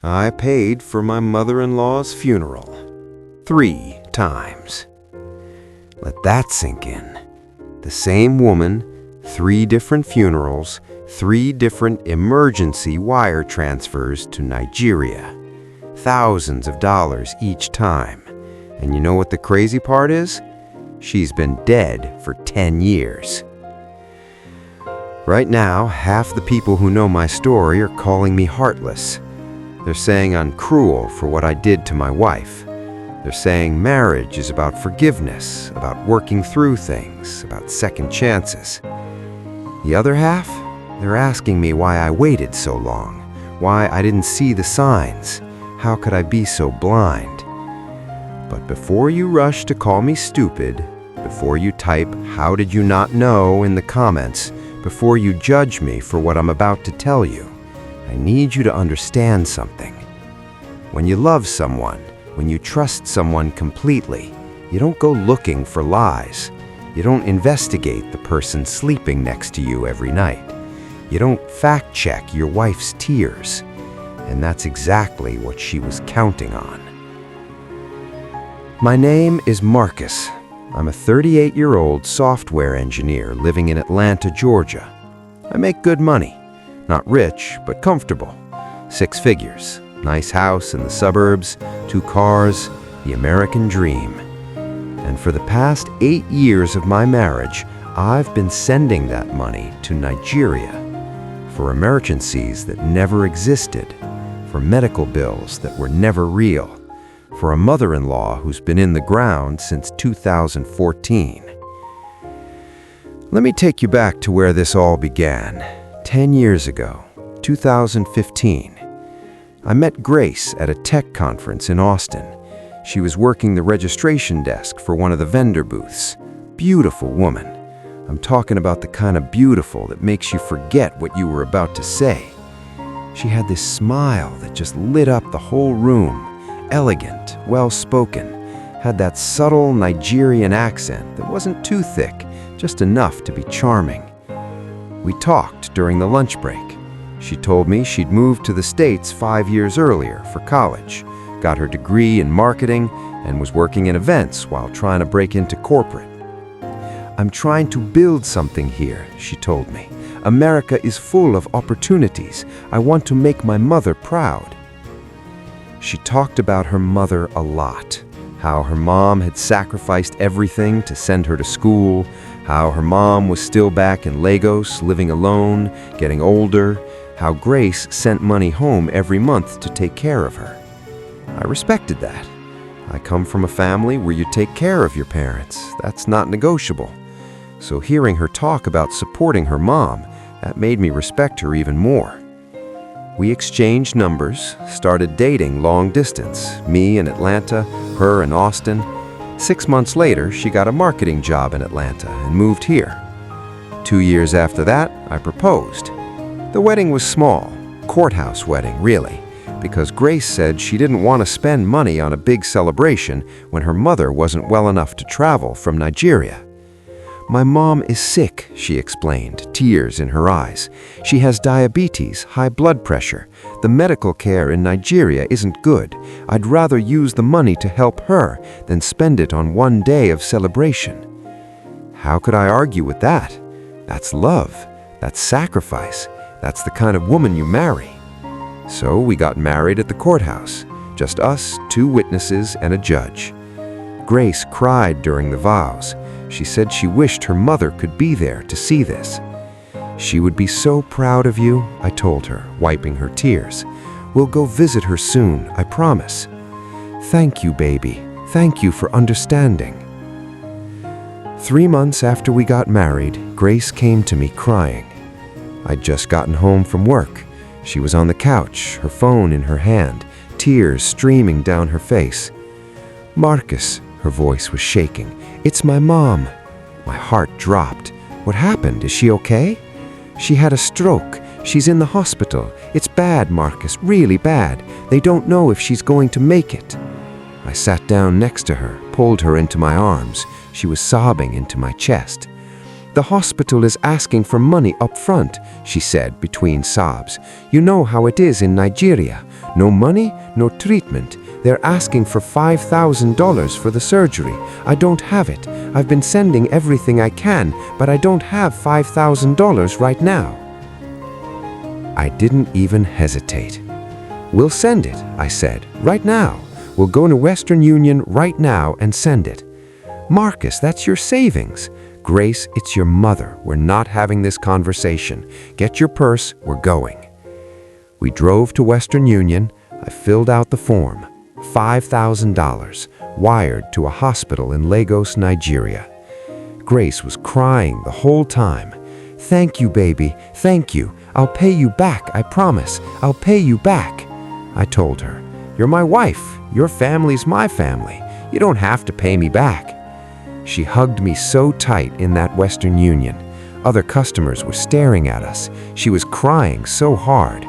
I paid for my mother-in-law's funeral 3 times. Let that sink in. The same woman, 3 different funerals, 3 different emergency wire transfers to Nigeria. Thousands of dollars each time. And you know what the crazy part is? She's been dead for 10 years. Right now, half the people who know my story are calling me heartless. They're saying I'm cruel for what I did to my wife. They're saying marriage is about forgiveness, about working through things, about second chances. The other half, they're asking me why I waited so long, why I didn't see the signs. How could I be so blind? But before you rush to call me stupid, before you type, "How did you not know?" in the comments, before you judge me for what I'm about to tell you, I need you to understand something. When you love someone, when you trust someone completely, you don't go looking for lies. You don't investigate the person sleeping next to you every night. You don't fact-check your wife's tears. And that's exactly what she was counting on. My name is Marcus. I'm a 38-year-old software engineer living in Atlanta, Georgia. I make good money. Not rich, but comfortable. 6 figures, nice house in the suburbs, 2 cars, the American dream. And for the past 8 years of my marriage, I've been sending that money to Nigeria for emergencies that never existed, for medical bills that were never real, for a mother-in-law who's been in the ground since 2014. Let me take you back to where this all began. 10 years ago, 2015. I met Grace at a tech conference in Austin. She was working the registration desk for one of the vendor booths. Beautiful woman. I'm talking about the kind of beautiful that makes you forget what you were about to say. She had this smile that just lit up the whole room. Elegant, well-spoken, had that subtle Nigerian accent that wasn't too thick, just enough to be charming. We talked during the lunch break. She told me she'd moved to the States 5 years earlier for college, got her degree in marketing, and was working in events while trying to break into corporate. "I'm trying to build something here," she told me. "America is full of opportunities. I want to make my mother proud." She talked about her mother a lot, how her mom had sacrificed everything to send her to school, how her mom was still back in Lagos, living alone, getting older, how Grace sent money home every month to take care of her. I respected that. I come from a family where you take care of your parents. That's not negotiable. So hearing her talk about supporting her mom, that made me respect her even more. We exchanged numbers, started dating long distance, me in Atlanta, her in Austin. 6 months later, she got a marketing job in Atlanta and moved here. 2 years after that, I proposed. The wedding was small, courthouse wedding, really, because Grace said she didn't want to spend money on a big celebration when her mother wasn't well enough to travel from Nigeria. "My mom is sick," she explained, tears in her eyes. "She has diabetes, high blood pressure. The medical care in Nigeria isn't good. I'd rather use the money to help her than spend it on one day of celebration." How could I argue with that? That's love. That's sacrifice. That's the kind of woman you marry. So we got married at the courthouse. Just us, 2 witnesses, and a judge. Grace cried during the vows. She said she wished her mother could be there to see this. "She would be so proud of you," I told her, wiping her tears. "We'll go visit her soon, I promise." "Thank you, baby. Thank you for understanding." 3 months after we got married, Grace came to me crying. I'd just gotten home from work. She was on the couch, her phone in her hand, tears streaming down her face. "Marcus," her voice was shaking, "it's my mom." My heart dropped. "What happened? Is she okay?" "She had a stroke. She's in the hospital. It's bad, Marcus, really bad. They don't know if she's going to make it." I sat down next to her, pulled her into my arms. She was sobbing into my chest. "The hospital is asking for money up front," she said between sobs. "You know how it is in Nigeria. No money, no treatment. They're asking for $5,000 for the surgery. I don't have it. I've been sending everything I can, but I don't have $5,000 right now." I didn't even hesitate. "We'll send it," I said, "right now. We'll go to Western Union right now and send it." "Marcus, that's your savings." "Grace, it's your mother. We're not having this conversation. Get your purse, we're going." We drove to Western Union. I filled out the form. $5,000, wired to a hospital in Lagos, Nigeria. Grace was crying the whole time. "Thank you, baby. Thank you. I'll pay you back, I promise. I'll pay you back." I told her, "You're my wife. Your family's my family. You don't have to pay me back." She hugged me so tight in that Western Union. Other customers were staring at us. She was crying so hard.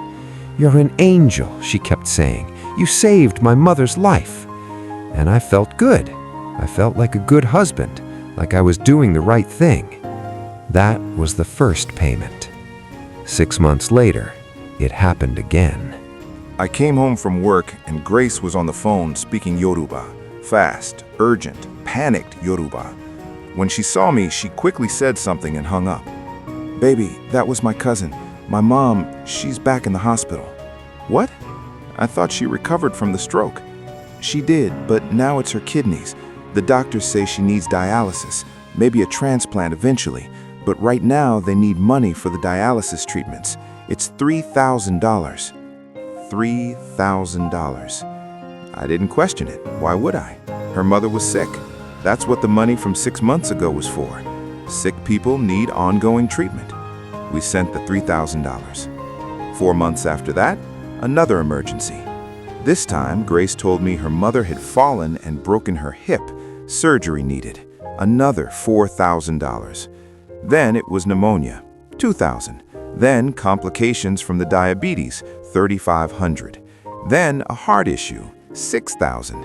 "You're an angel," she kept saying. "You saved my mother's life." And I felt good. I felt like a good husband, like I was doing the right thing. That was the first payment. 6 months later, it happened again. I came home from work and Grace was on the phone speaking Yoruba. Fast, urgent, panicked Yoruba. When she saw me, she quickly said something and hung up. "Baby, that was my cousin. My mom, she's back in the hospital." "What?" "I thought she recovered from the stroke." "She did, but now it's her kidneys. The doctors say she needs dialysis, maybe a transplant eventually, but right now they need money for the dialysis treatments. It's $3,000. $3,000. I didn't question it. Why would I? Her mother was sick. That's what the money from 6 months ago was for. Sick people need ongoing treatment. We sent the $3,000. 4 months after that, another emergency. This time, Grace told me her mother had fallen and broken her hip. Surgery needed. Another $4,000. Then it was pneumonia. $2,000. Then complications from the diabetes. $3,500. Then a heart issue. $6,000.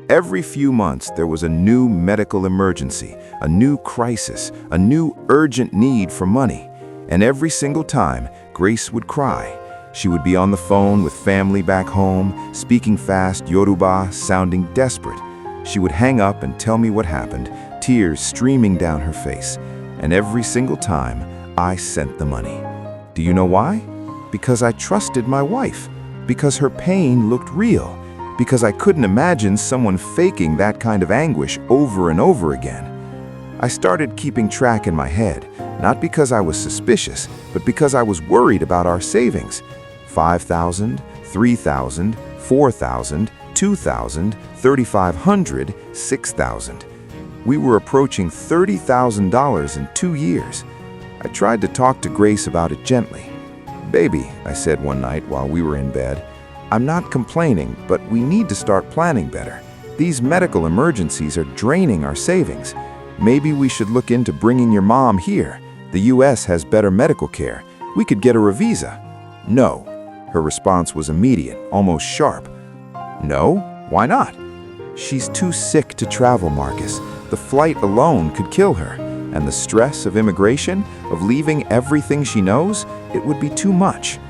Every few months, there was a new medical emergency, a new crisis, a new urgent need for money. And every single time, Grace would cry. She would be on the phone with family back home, speaking fast Yoruba, sounding desperate. She would hang up and tell me what happened, tears streaming down her face. And every single time, I sent the money. Do you know why? Because I trusted my wife. Because her pain looked real. Because I couldn't imagine someone faking that kind of anguish over and over again. I started keeping track in my head, not because I was suspicious, but because I was worried about our savings. 5,000, 3,000, 4,000, 2,000, 3,500, 6,000. We were approaching $30,000 in 2 years. I tried to talk to Grace about it gently. "Baby," I said one night while we were in bed, "I'm not complaining, but we need to start planning better. These medical emergencies are draining our savings. Maybe we should look into bringing your mom here. The US has better medical care. We could get her a visa." "No." Her response was immediate, almost sharp. "No? Why not?" "She's too sick to travel, Marcus. The flight alone could kill her. And the stress of immigration, of leaving everything she knows, it would be too much."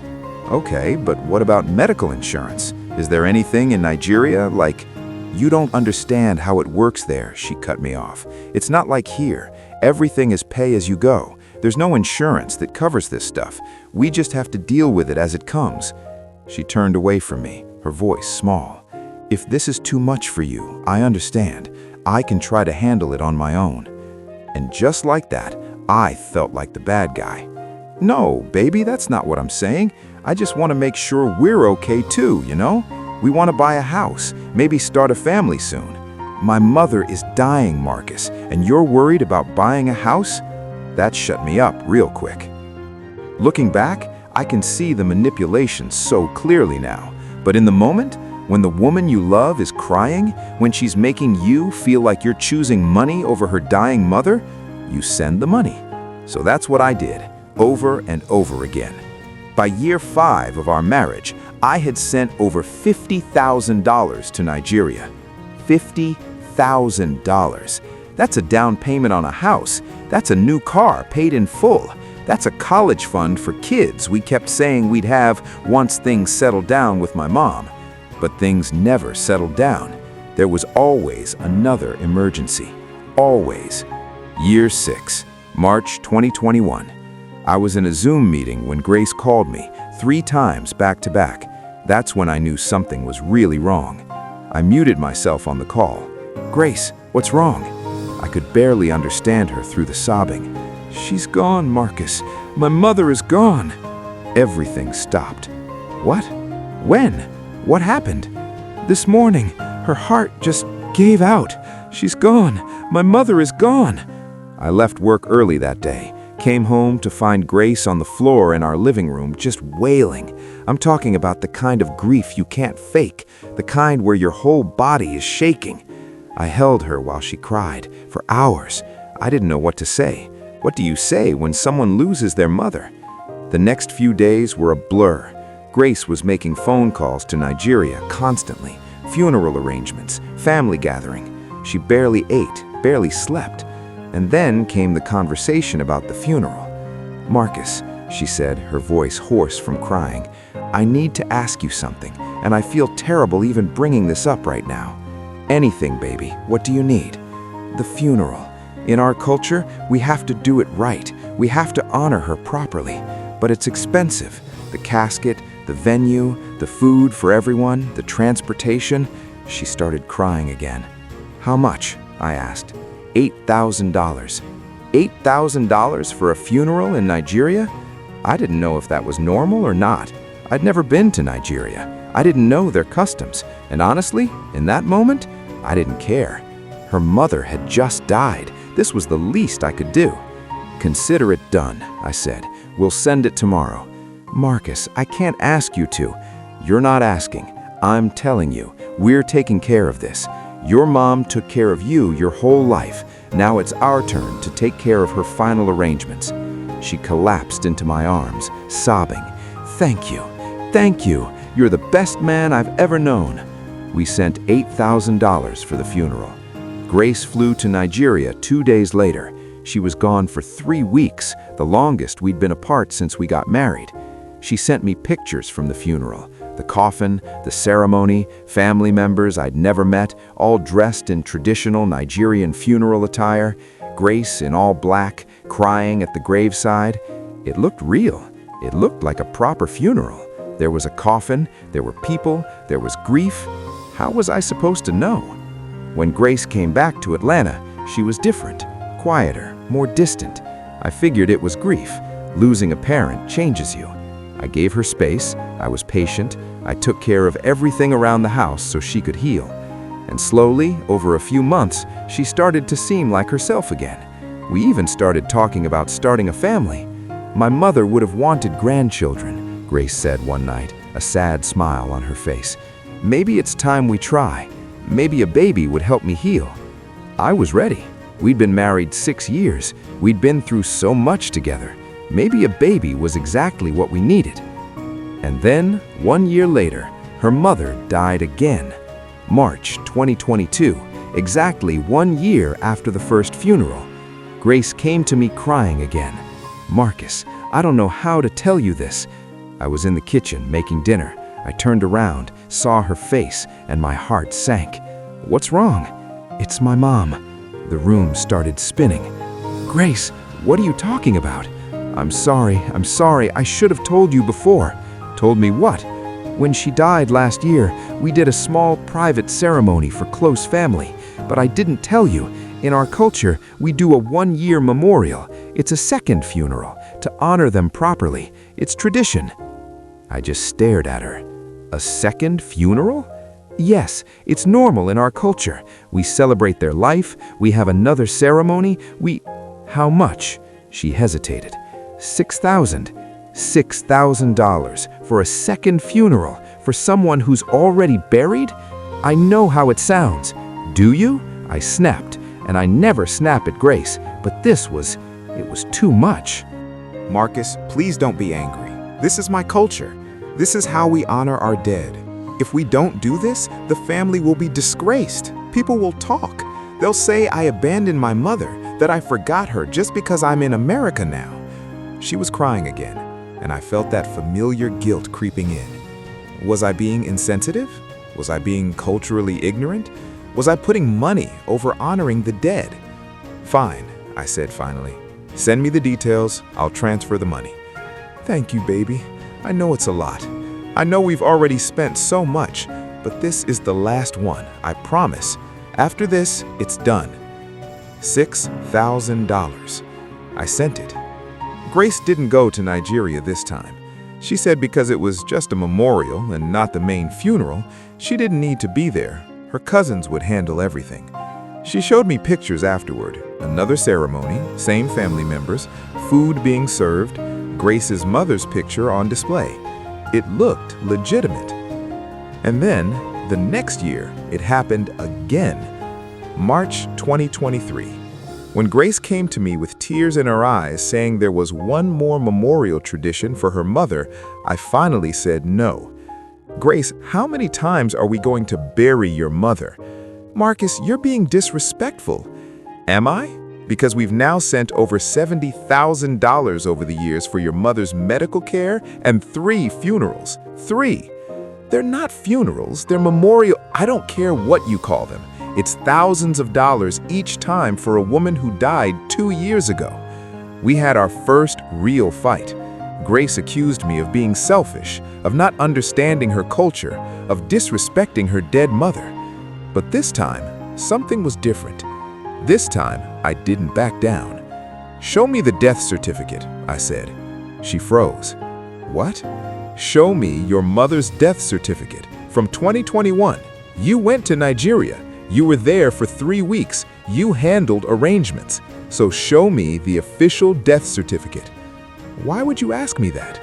"Okay, but what about medical insurance? Is there anything in Nigeria like—" "You don't understand how it works there," she cut me off. "It's not like here. Everything is pay as you go. There's no insurance that covers this stuff. We just have to deal with it as it comes." She turned away from me, her voice small. "If this is too much for you, I understand. I can try to handle it on my own." And just like that, I felt like the bad guy. "No, baby, that's not what I'm saying. I just want to make sure we're okay too, you know? We want to buy a house, maybe start a family soon. My mother is dying, Marcus, and you're worried about buying a house?" That shut me up real quick. Looking back, I can see the manipulation so clearly now. But in the moment, when the woman you love is crying, when she's making you feel like you're choosing money over her dying mother, you send the money. So that's what I did, over and over again. By year 5 of our marriage, I had sent over $50,000 to Nigeria. $50,000. That's a down payment on a house. That's a new car paid in full. That's a college fund for kids we kept saying we'd have once things settled down with my mom. But things never settled down. There was always another emergency. Always. Year 6, March 2021. I was in a Zoom meeting when Grace called me 3 times back to back. That's when I knew something was really wrong. I muted myself on the call. "Grace, what's wrong?" I could barely understand her through the sobbing. "She's gone, Marcus. My mother is gone." Everything stopped. "What? When? What happened?" "This morning. Her heart just gave out. She's gone. My mother is gone." I left work early that day. Came home to find Grace on the floor in our living room just wailing. I'm talking about the kind of grief you can't fake, the kind where your whole body is shaking. I held her while she cried for hours. I didn't know what to say. What do you say when someone loses their mother? The next few days were a blur. Grace was making phone calls to Nigeria constantly, funeral arrangements, family gathering. She barely ate, barely slept. And then came the conversation about the funeral. "Marcus," she said, her voice hoarse from crying, "I need to ask you something, and I feel terrible even bringing this up right now." "Anything, baby. What do you need?" "The funeral. In our culture, we have to do it right. We have to honor her properly. But it's expensive. The casket, the venue, the food for everyone, the transportation." She started crying again. "How much?" I asked. $8,000. $8,000 for a funeral in Nigeria? I didn't know if that was normal or not. I'd never been to Nigeria. I didn't know their customs. And honestly, in that moment, I didn't care. Her mother had just died. This was the least I could do. "Consider it done," I said. "We'll send it tomorrow." "Marcus, I can't ask you to." "You're not asking. I'm telling you. We're taking care of this. Your mom took care of you your whole life. Now it's our turn to take care of her final arrangements." She collapsed into my arms, sobbing. "Thank you. Thank you. You're the best man I've ever known." We sent $8,000 for the funeral. Grace flew to Nigeria 2 days later. She was gone for 3 weeks, the longest we'd been apart since we got married. She sent me pictures from the funeral. The coffin, the ceremony, family members I'd never met, all dressed in traditional Nigerian funeral attire, Grace in all black, crying at the graveside. It looked real. It looked like a proper funeral. There was a coffin, there were people, there was grief. How was I supposed to know? When Grace came back to Atlanta, she was different, quieter, more distant. I figured it was grief. Losing a parent changes you. I gave her space, I was patient, I took care of everything around the house so she could heal. And slowly, over a few months, she started to seem like herself again. We even started talking about starting a family. "My mother would have wanted grandchildren," Grace said one night, a sad smile on her face. "Maybe it's time we try. Maybe a baby would help me heal." I was ready. We'd been married 6 years. We'd been through so much together. Maybe a baby was exactly what we needed. And then, 1 year later, her mother died again. March 2022, exactly 1 year after the first funeral. Grace came to me crying again. "Marcus, I don't know how to tell you this." I was in the kitchen making dinner. I turned around, saw her face, and my heart sank. "What's wrong?" "It's my mom." The room started spinning. "Grace, what are you talking about?" I'm sorry, I should have told you before." "Told me what?" "When she died last year, we did a small private ceremony for close family, but I didn't tell you. In our culture, we do a 1-year memorial. It's a second funeral, to honor them properly. It's tradition." I just stared at her. "A second funeral?" "Yes, it's normal in our culture. We celebrate their life, we have another ceremony, How much?" She hesitated. $6,000. $6,000 for a second funeral for someone who's already buried? I know how it sounds. Do you? I snapped, and I never snap at Grace, but it was too much. "Marcus, please don't be angry. This is my culture. This is how we honor our dead. If we don't do this, the family will be disgraced. People will talk. They'll say I abandoned my mother, that I forgot her just because I'm in America now." She was crying again, and I felt that familiar guilt creeping in. Was I being insensitive? Was I being culturally ignorant? Was I putting money over honoring the dead? Fine, I said finally. Send me the details. I'll transfer the money. Thank you, baby. I know it's a lot. I know we've already spent so much, but this is the last one, I promise. After this, it's done. $6,000. I sent it. Grace didn't go to Nigeria this time. She said because it was just a memorial and not the main funeral, she didn't need to be there. Her cousins would handle everything. She showed me pictures afterward. Another ceremony, same family members, food being served, Grace's mother's picture on display. It looked legitimate. And then, the next year, it happened again. March 2023. When Grace came to me with tears in her eyes saying there was one more memorial tradition for her mother, I finally said no. Grace, how many times are we going to bury your mother? Marcus, you're being disrespectful. Am I? Because we've now sent over $70,000 over the years for your mother's medical care and 3 funerals. 3. They're not funerals, they're memorial. I don't care what you call them. It's thousands of dollars each time for a woman who died 2 years ago. We had our first real fight. Grace accused me of being selfish, of not understanding her culture, of disrespecting her dead mother. But this time, something was different. This time, I didn't back down. Show me the death certificate, I said. She froze. What? Show me your mother's death certificate from 2021. You went to Nigeria. You were there for 3 weeks. You handled arrangements. So show me the official death certificate. Why would you ask me that?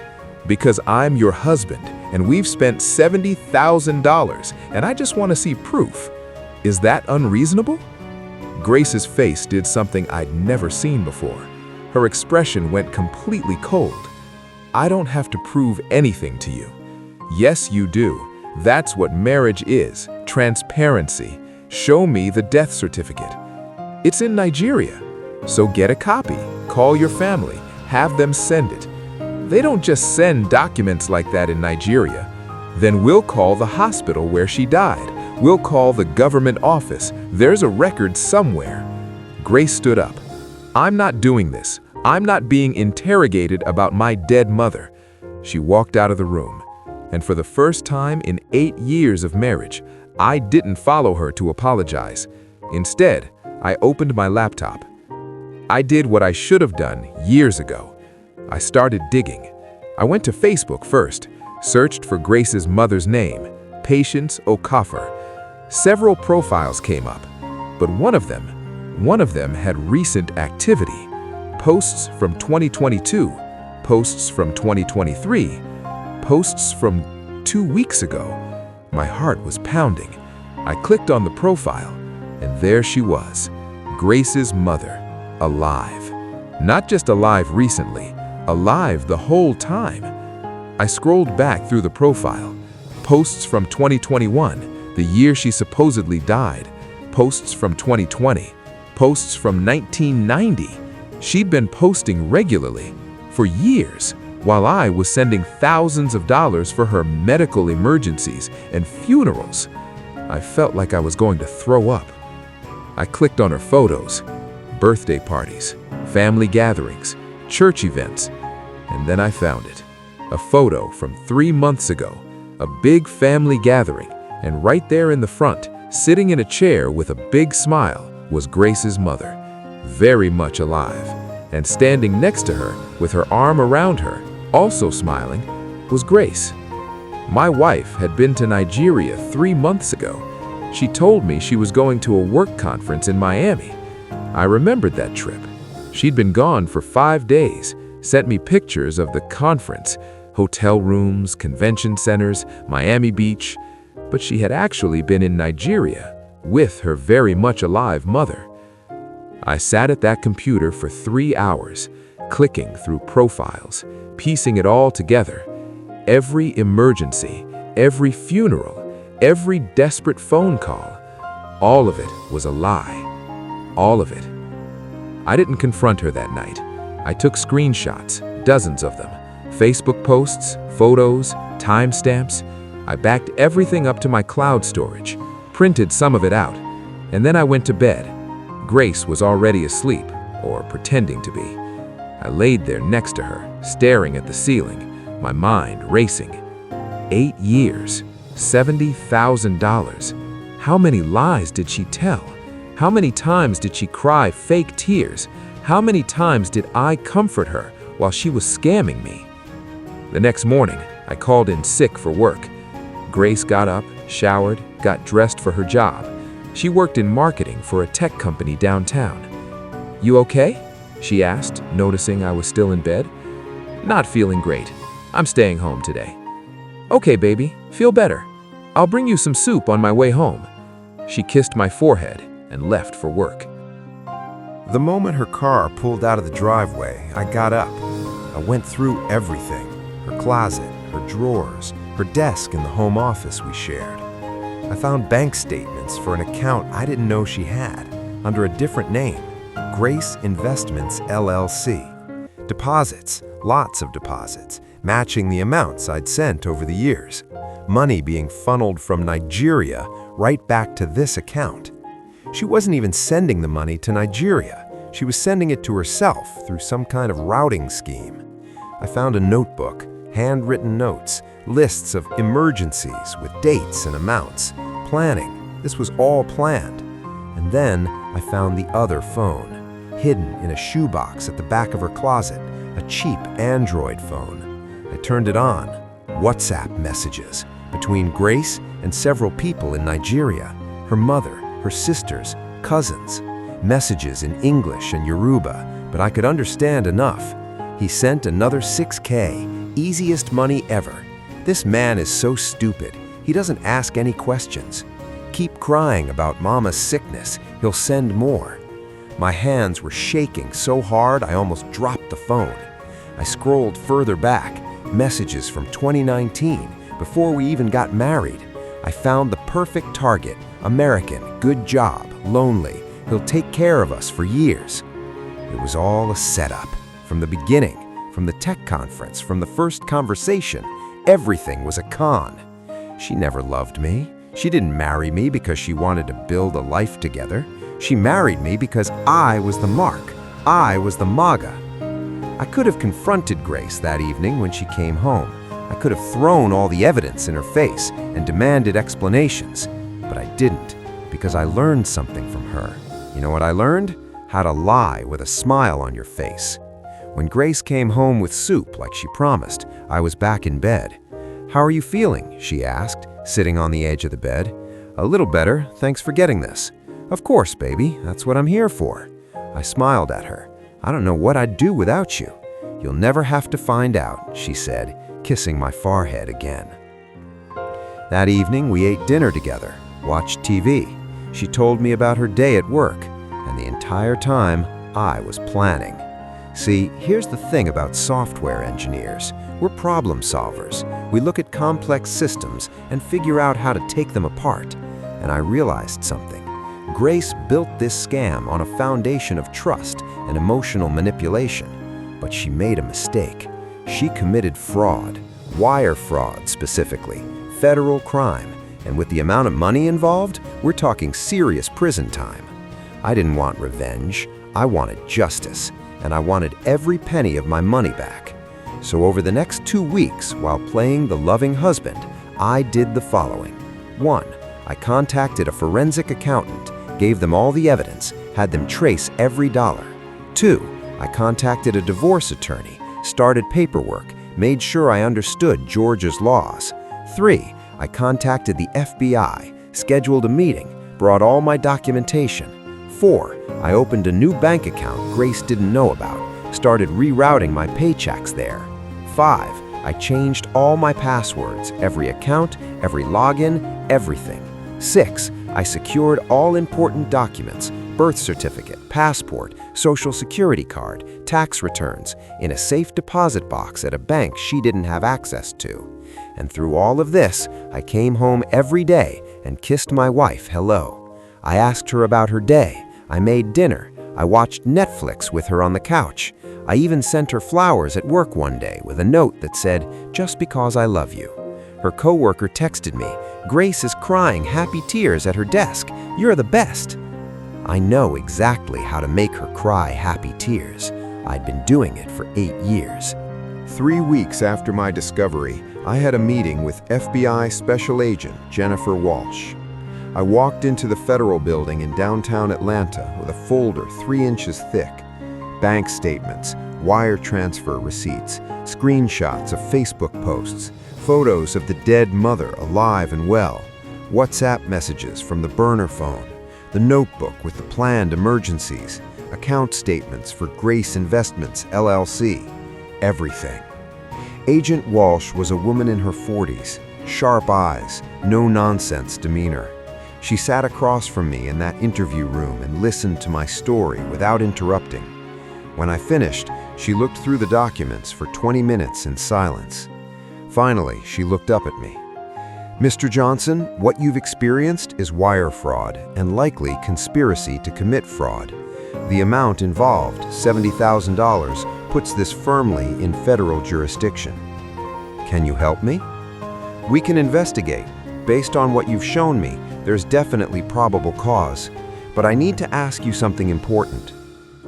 Because I'm your husband, and we've spent $70,000, and I just want to see proof. Is that unreasonable? Grace's face did something I'd never seen before. Her expression went completely cold. I don't have to prove anything to you. Yes, you do. That's what marriage is, transparency. Show me the death certificate. It's in Nigeria. So get a copy, call your family, have them send it. They don't just send documents like that in Nigeria. Then we'll call the hospital where she died. We'll call the government office. There's a record somewhere. Grace stood up. I'm not doing this. I'm not being interrogated about my dead mother. She walked out of the room. And for the first time in 8 years of marriage, I didn't follow her to apologize. Instead, I opened my laptop. I did what I should have done years ago. I started digging. I went to Facebook first, searched for Grace's mother's name, Patience Okafor. Several profiles came up, but one of them had recent activity. Posts from 2022, posts from 2023, posts from 2 weeks ago. My heart was pounding. I clicked on the profile, and there she was, Grace's mother, alive. Not just alive recently, alive the whole time. I scrolled back through the profile. Posts from 2021, the year she supposedly died. Posts from 2020, posts from 1990. She'd been posting regularly for years, while I was sending thousands of dollars for her medical emergencies and funerals. I felt like I was going to throw up. I clicked on her photos, birthday parties, family gatherings, church events, and then I found it. A photo from 3 months ago, a big family gathering, and right there in the front, sitting in a chair with a big smile, was Grace's mother, very much alive. And standing next to her, with her arm around her, also smiling, was Grace. My wife had been to Nigeria 3 months ago. She told me she was going to a work conference in Miami. I remembered that trip. She'd been gone for 5 days, sent me pictures of the conference, hotel rooms, convention centers, Miami Beach, but she had actually been in Nigeria with her very much alive mother. I sat at that computer for 3 hours, clicking through profiles, piecing it all together. Every emergency, every funeral, every desperate phone call, all of it was a lie. All of it. I didn't confront her that night. I took screenshots, dozens of them, Facebook posts, photos, timestamps. I backed everything up to my cloud storage, printed some of it out, and then I went to bed. Grace was already asleep, or pretending to be. I laid there next to her, staring at the ceiling, my mind racing. 8 years, $70,000. How many lies did she tell? How many times did she cry fake tears? How many times did I comfort her while she was scamming me? The next morning, I called in sick for work. Grace got up, showered, got dressed for her job. She worked in marketing for a tech company downtown. "You okay?" she asked, noticing I was still in bed. "Not feeling great. I'm staying home today." "Okay, baby, feel better. I'll bring you some soup on my way home." She kissed my forehead and left for work. The moment her car pulled out of the driveway, I got up. I went through everything: her closet, her drawers, her desk in the home office we shared. I found bank statements for an account I didn't know she had, under a different name, Grace Investments LLC. Deposits, lots of deposits, matching the amounts I'd sent over the years. Money being funneled from Nigeria right back to this account. She wasn't even sending the money to Nigeria. She was sending it to herself through some kind of routing scheme. I found a notebook, handwritten notes, lists of emergencies with dates and amounts, planning. This was all planned. And then I found the other phone, hidden in a shoebox at the back of her closet, a cheap Android phone. I turned it on. WhatsApp messages between Grace and several people in Nigeria, her mother, her sisters, cousins. Messages in English and Yoruba, but I could understand enough. He sent another 6K, easiest money ever. This man is so stupid. He doesn't ask any questions. Keep crying about mama's sickness. He'll send more. My hands were shaking so hard I almost dropped the phone. I scrolled further back, messages from 2019, before we even got married. I found the perfect target, American, good job, lonely. He'll take care of us for years. It was all a setup. From the beginning, from the tech conference, from the first conversation, everything was a con. She never loved me. She didn't marry me because she wanted to build a life together. She married me because I was the mark. I was the MAGA. I could have confronted Grace that evening when she came home. I could have thrown all the evidence in her face and demanded explanations. But I didn't, because I learned something from her. You know what I learned? How to lie with a smile on your face. When Grace came home with soup like she promised, I was back in bed. "How are you feeling?" she asked, sitting on the edge of the bed. "A little better, thanks for getting this." "Of course, baby, that's what I'm here for." I smiled at her. "I don't know what I'd do without you." "You'll never have to find out," she said, kissing my forehead again. That evening, we ate dinner together, watched TV. She told me about her day at work, and the entire time, I was planning. See, here's the thing about software engineers. We're problem solvers. We look at complex systems and figure out how to take them apart. And I realized something. Grace built this scam on a foundation of trust and emotional manipulation. But she made a mistake. She committed fraud, wire fraud specifically, federal crime. And with the amount of money involved, we're talking serious prison time. I didn't want revenge. I wanted justice. And I wanted every penny of my money back. So over the next 2 weeks, while playing the loving husband, I did the following. 1. I contacted a forensic accountant, gave them all the evidence, had them trace every dollar. 2. I contacted a divorce attorney, started paperwork, made sure I understood Georgia's laws. 3. I contacted the FBI, scheduled a meeting, brought all my documentation. 4. I opened a new bank account Grace didn't know about, started rerouting my paychecks there. 5. I changed all my passwords, every account, every login, everything. 6. I secured all important documents, birth certificate, passport, social security card, tax returns, in a safe deposit box at a bank she didn't have access to. And through all of this, I came home every day and kissed my wife hello. I asked her about her day. I made dinner. I watched Netflix with her on the couch. I even sent her flowers at work one day with a note that said, "Just because I love you." Her coworker texted me, "Grace is crying happy tears at her desk. You're the best." I know exactly how to make her cry happy tears. I'd been doing it for 8 years. 3 weeks after my discovery, I had a meeting with FBI Special Agent Jennifer Walsh. I walked into the federal building in downtown Atlanta with a folder 3 inches thick. Bank statements, wire transfer receipts, screenshots of Facebook posts, photos of the dead mother alive and well, WhatsApp messages from the burner phone, the notebook with the planned emergencies, account statements for Grace Investments, LLC, everything. Agent Walsh was a woman in her 40s, sharp eyes, no-nonsense demeanor. She sat across from me in that interview room and listened to my story without interrupting. When I finished, she looked through the documents for 20 minutes in silence. Finally, she looked up at me. "Mr. Johnson, what you've experienced is wire fraud and likely conspiracy to commit fraud. The amount involved, $70,000, puts this firmly in federal jurisdiction. Can you help me? We can investigate. Based on what you've shown me, there's definitely probable cause. But I need to ask you something important."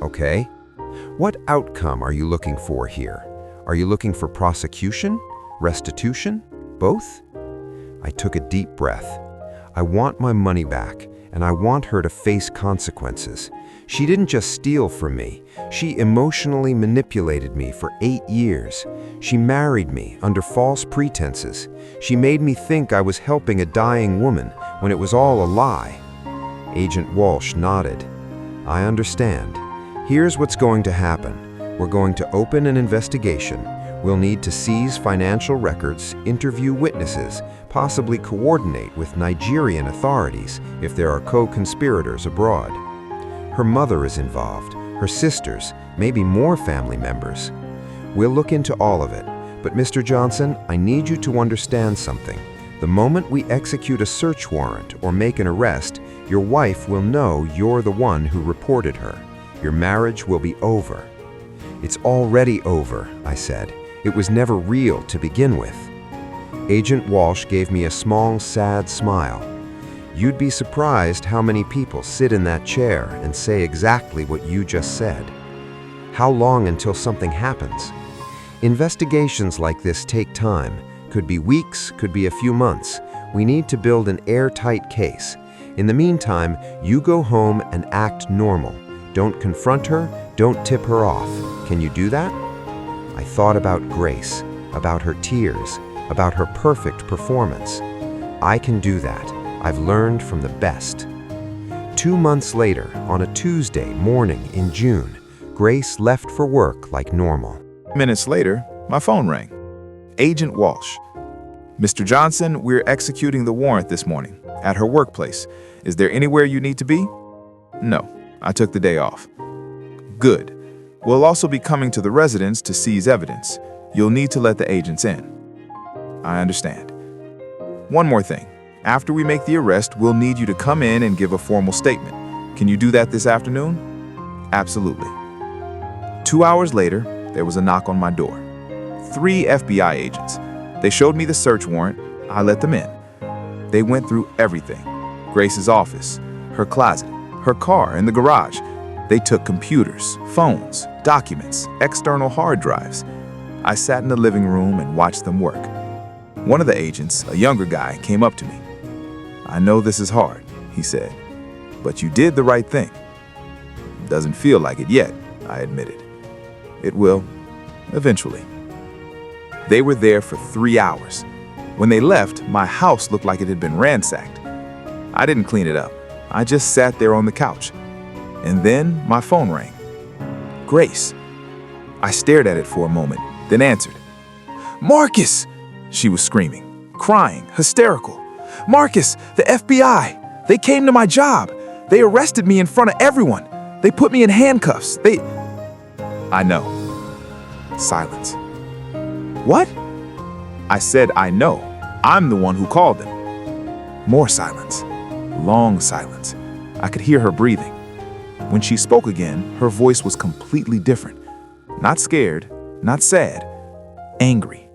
"Okay. What outcome are you looking for here? Are you looking for prosecution? Restitution? Both?" I took a deep breath. I want my money back, and I want her to face consequences. She didn't just steal from me. She emotionally manipulated me for 8 years. She married me under false pretenses. She made me think I was helping a dying woman when it was all a lie. Agent Walsh nodded. "I understand. Here's what's going to happen. We're going to open an investigation. We'll need to seize financial records, interview witnesses, possibly coordinate with Nigerian authorities if there are co-conspirators abroad. Her mother is involved, her sisters, maybe more family members. We'll look into all of it, but Mr. Johnson, I need you to understand something. The moment we execute a search warrant or make an arrest, your wife will know you're the one who reported her. Your marriage will be over." "It's already over," I said. "It was never real to begin with." Agent Walsh gave me a small, sad smile. "You'd be surprised how many people sit in that chair and say exactly what you just said. How long until something happens? Investigations like this take time. Could be weeks, could be a few months. We need to build an airtight case. In the meantime, you go home and act normal. Don't confront her, don't tip her off. Can you do that?" I thought about Grace, about her tears, about her perfect performance. I can do that. I've learned from the best. 2 months later, on a Tuesday morning in June, Grace left for work like normal. Minutes later, my phone rang. Agent Walsh. "Mr. Johnson, we're executing the warrant this morning at her workplace. Is there anywhere you need to be?" "No, I took the day off." "Good. We'll also be coming to the residence to seize evidence. You'll need to let the agents in." "I understand." "One more thing. After we make the arrest, we'll need you to come in and give a formal statement. Can you do that this afternoon?" "Absolutely." 2 hours later, there was a knock on my door. 3 FBI agents. They showed me the search warrant. I let them in. They went through everything. Grace's office, her closet, her car in the garage. They took computers, phones, documents, external hard drives. I sat in the living room and watched them work. One of the agents, a younger guy, came up to me. "I know this is hard," he said, "but you did the right thing." "Doesn't feel like it yet," I admitted. "It will, eventually." They were there for 3 hours. When they left, my house looked like it had been ransacked. I didn't clean it up. I just sat there on the couch. And then my phone rang. Grace. I stared at it for a moment, then answered. "Marcus!" She was screaming, crying, hysterical. "Marcus, the FBI! They came to my job! They arrested me in front of everyone! They put me in handcuffs! I know." Silence. "What?" I said, "I know. I'm the one who called them." More silence. Long silence. I could hear her breathing. When she spoke again, her voice was completely different. Not scared, not sad. Angry.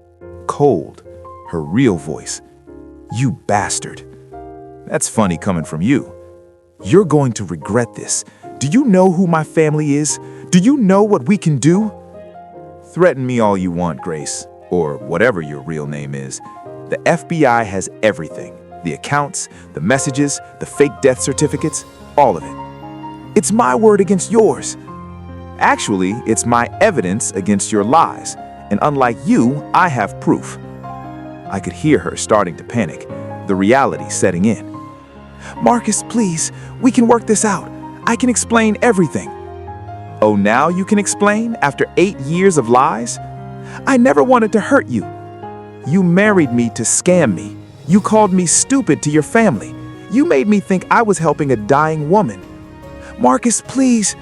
Cold. her real voice. "You bastard." "That's funny coming from you. You're going to regret this. Do you know who my family is? Do you know what we can do?" "Threaten me all you want, Grace, or whatever your real name is. The FBI has everything. The accounts, the messages, the fake death certificates, all of it. It's my word against yours. Actually, it's my evidence against your lies, and unlike you, I have proof." I could hear her starting to panic, the reality setting in. "Marcus, please, we can work this out. I can explain everything." "Oh, now you can explain after 8 years of lies? I never wanted to hurt you. You married me to scam me. You called me stupid to your family. You made me think I was helping a dying woman. Marcus, please."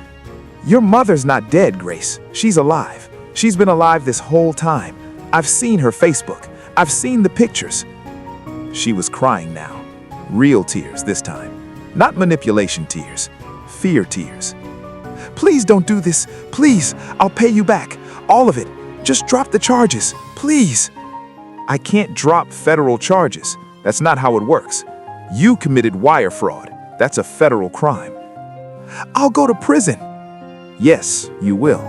"Your mother's not dead, Grace. She's alive. She's been alive this whole time. I've seen her Facebook. I've seen the pictures." She was crying now. Real tears this time. Not manipulation tears. Fear tears. "Please don't do this. Please, I'll pay you back. All of it. Just drop the charges. Please." "I can't drop federal charges. That's not how it works. You committed wire fraud. That's a federal crime." "I'll go to prison." "Yes, you will."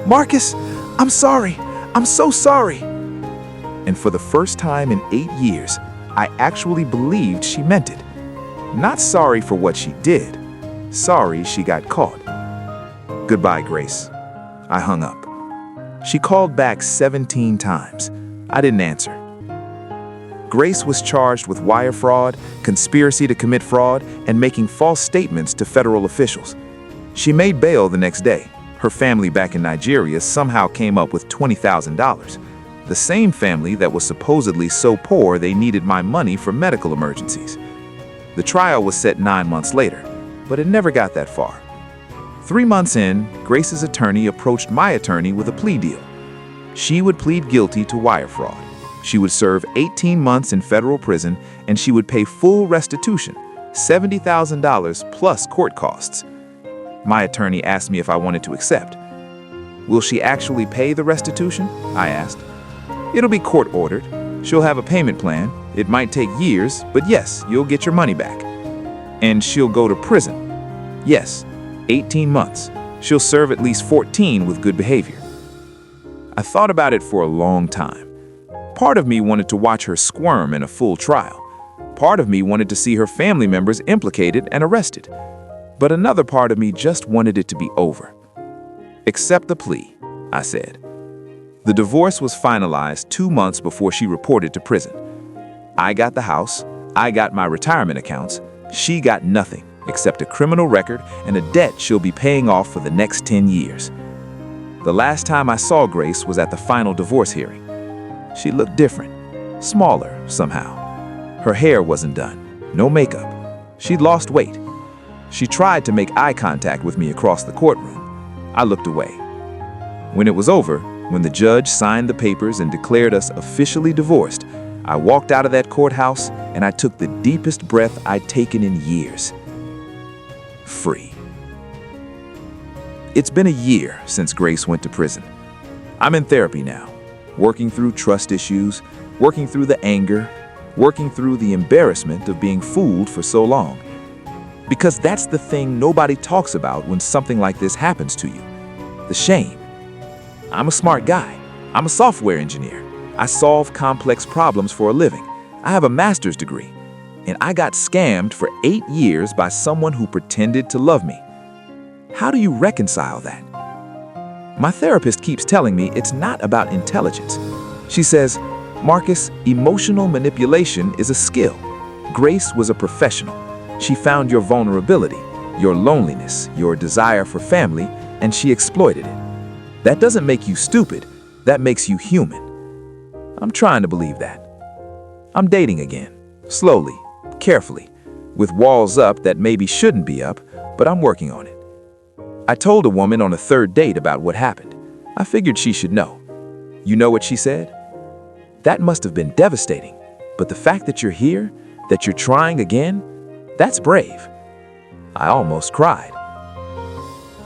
"Marcus, I'm sorry. I'm so sorry." And for the first time in 8 years, I actually believed she meant it. Not sorry for what she did. Sorry she got caught. "Goodbye, Grace." I hung up. She called back 17 times. I didn't answer. Grace was charged with wire fraud, conspiracy to commit fraud, and making false statements to federal officials. She made bail the next day. Her family back in Nigeria somehow came up with $20,000. The same family that was supposedly so poor they needed my money for medical emergencies. The trial was set 9 months later, but it never got that far. 3 months in, Grace's attorney approached my attorney with a plea deal. She would plead guilty to wire fraud. She would serve 18 months in federal prison, and she would pay full restitution, $70,000 plus court costs. My attorney asked me if I wanted to accept. "Will she actually pay the restitution?" I asked. "It'll be court-ordered. She'll have a payment plan. It might take years, but yes, you'll get your money back." "And she'll go to prison?" "Yes, 18 months. She'll serve at least 14 with good behavior." I thought about it for a long time. Part of me wanted to watch her squirm in a full trial. Part of me wanted to see her family members implicated and arrested. But another part of me just wanted it to be over. "Accept the plea," I said. The divorce was finalized 2 months before she reported to prison. I got the house, I got my retirement accounts, she got nothing except a criminal record and a debt she'll be paying off for the next 10 years. The last time I saw Grace was at the final divorce hearing. She looked different, smaller somehow. Her hair wasn't done, no makeup. She'd lost weight. She tried to make eye contact with me across the courtroom. I looked away. When it was over, when the judge signed the papers and declared us officially divorced, I walked out of that courthouse and I took the deepest breath I'd taken in years. Free. It's been a year since Grace went to prison. I'm in therapy now, working through trust issues, working through the anger, working through the embarrassment of being fooled for so long. Because that's the thing nobody talks about when something like this happens to you. The shame. I'm a smart guy. I'm a software engineer. I solve complex problems for a living. I have a master's degree. And I got scammed for 8 years by someone who pretended to love me. How do you reconcile that? My therapist keeps telling me it's not about intelligence. She says, "Marcus, emotional manipulation is a skill. Grace was a professional. She found your vulnerability, your loneliness, your desire for family, and she exploited it. That doesn't make you stupid. That makes you human." I'm trying to believe that. I'm dating again, slowly, carefully, with walls up that maybe shouldn't be up, but I'm working on it. I told a woman on a 3rd date about what happened. I figured she should know. You know what she said? "That must have been devastating, but the fact that you're here, that you're trying again, that's brave." I almost cried.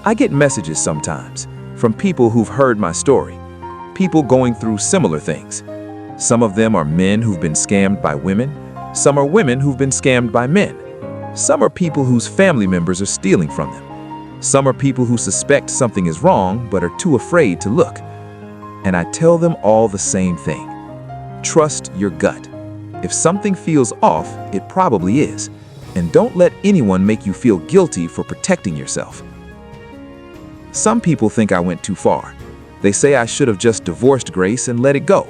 I get messages sometimes from people who've heard my story, people going through similar things. Some of them are men who've been scammed by women. Some are women who've been scammed by men. Some are people whose family members are stealing from them. Some are people who suspect something is wrong but are too afraid to look. And I tell them all the same thing. Trust your gut. If something feels off, it probably is. And don't let anyone make you feel guilty for protecting yourself. Some people think I went too far. They say I should have just divorced Grace and let it go.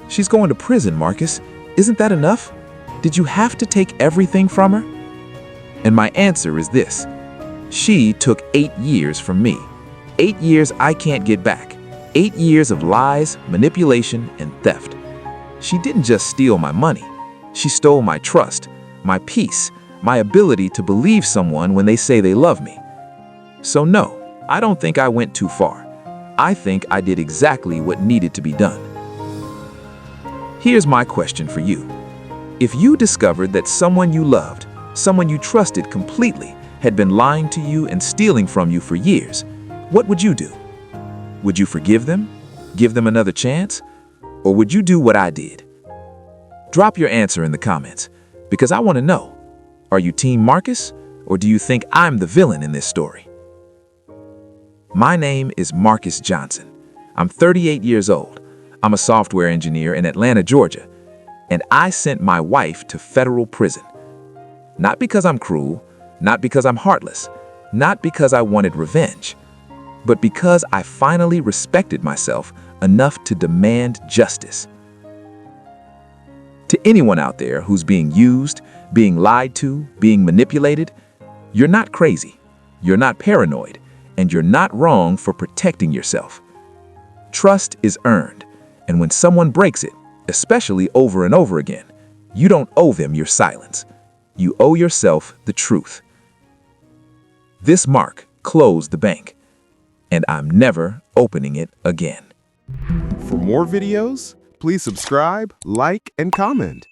She's going to prison, Marcus. Isn't that enough? Did you have to take everything from her? And my answer is this. She took 8 years from me. 8 years I can't get back. 8 years of lies, manipulation, and theft. She didn't just steal my money. She stole my trust, my peace, my ability to believe someone when they say they love me. So no, I don't think I went too far. I think I did exactly what needed to be done. Here's my question for you. If you discovered that someone you loved, someone you trusted completely, had been lying to you and stealing from you for years, what would you do? Would you forgive them? Give them another chance? Or would you do what I did? Drop your answer in the comments, because I want to know. Are you Team Marcus, or do you think I'm the villain in this story? My name is Marcus Johnson. I'm 38 years old. I'm a software engineer in Atlanta, Georgia, and I sent my wife to federal prison. Not because I'm cruel, not because I'm heartless, not because I wanted revenge, but because I finally respected myself enough to demand justice. To anyone out there who's being used, being lied to, being manipulated, you're not crazy, you're not paranoid, and you're not wrong for protecting yourself. Trust is earned, and when someone breaks it, especially over and over again, you don't owe them your silence. You owe yourself the truth. This mark closed the bank, and I'm never opening it again. For more videos, please subscribe, like, and comment.